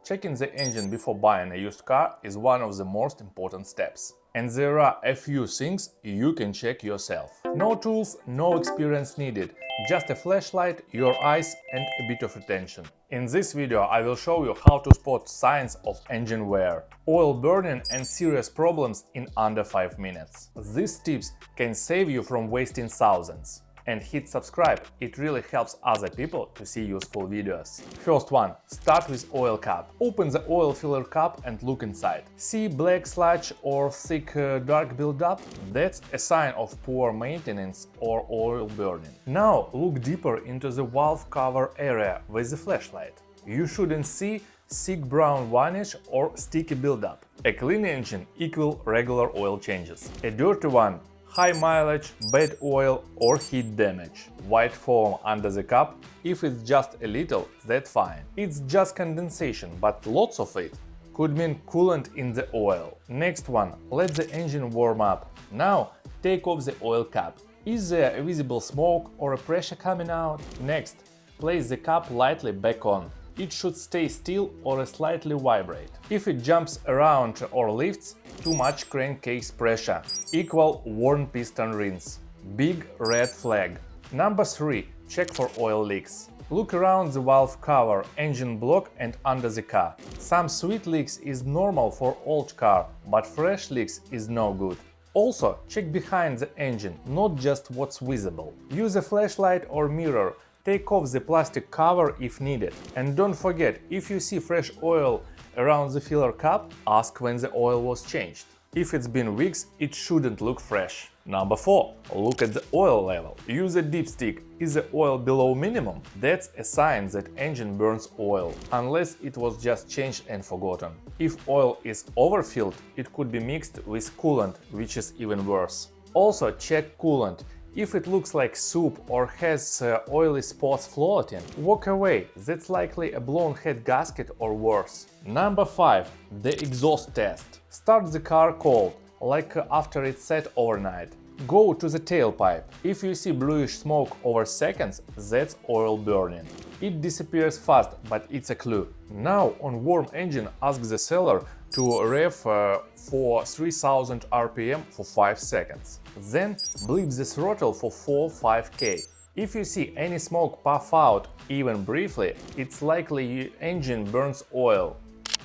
Checking the engine before buying a used car is one of the most important steps. And there are a few things you can check yourself. No tools, no experience needed, just a flashlight, your eyes and a bit of attention. In this video I will show you how to spot signs of engine wear, oil burning and serious problems in under 5 minutes. These tips can save you from wasting thousands. And hit subscribe, it really helps other people to see useful videos. First one, start with oil cap. Open the oil filler cap and look inside. See black sludge or thick dark buildup? That's a sign of poor maintenance or oil burning. Now look deeper into the valve cover area with the flashlight. You shouldn't see thick brown varnish or sticky buildup. A clean engine equals regular oil changes. A dirty one, high mileage, bad oil or heat damage. White foam under the cap, if it's just a little, that's fine. It's just condensation, but lots of it could mean coolant in the oil. Next one, let the engine warm up. Now take off the oil cap. Is there a visible smoke or a pressure coming out? Next, place the cap lightly back on. It should stay still or slightly vibrate. If it jumps around or lifts, too much crankcase pressure, equal worn piston rings. Big red flag. Number 3. Check for oil leaks. Look around the valve cover, engine block and under the car. Some sweet leaks is normal for old car, but fresh leaks is no good. Also, check behind the engine, not just what's visible. Use a flashlight or mirror. Take off the plastic cover if needed. And don't forget, if you see fresh oil around the filler cap, ask when the oil was changed. If it's been weeks, it shouldn't look fresh. Number 4. Look at the oil level. Use a dipstick. Is the oil below minimum? That's a sign that engine burns oil, unless it was just changed and forgotten. If oil is overfilled, it could be mixed with coolant, which is even worse. Also check coolant. If it looks like soup or has oily spots floating, walk away, that's likely a blown head gasket or worse. Number 5. The exhaust test. Start the car cold, like after it's set overnight. Go to the tailpipe. If you see bluish smoke over seconds, that's oil burning. It disappears fast, but it's a clue. Now on warm engine, ask the seller to rev for 3000 RPM for 5 seconds. Then blip the throttle for 4-5K. If you see any smoke puff out even briefly, it's likely your engine burns oil.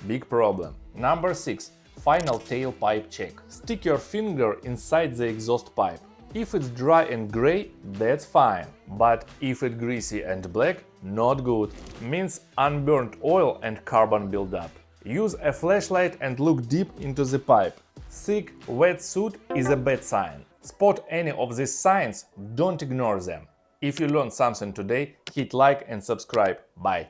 Big problem. Number 6. Final tailpipe check. Stick your finger inside the exhaust pipe. If it's dry and gray, that's fine. But if it's greasy and black, not good. Means unburnt oil and carbon buildup. Use a flashlight and look deep into the pipe. Thick, wet soot is a bad sign. Spot any of these signs, don't ignore them. If you learned something today, hit like and subscribe. Bye!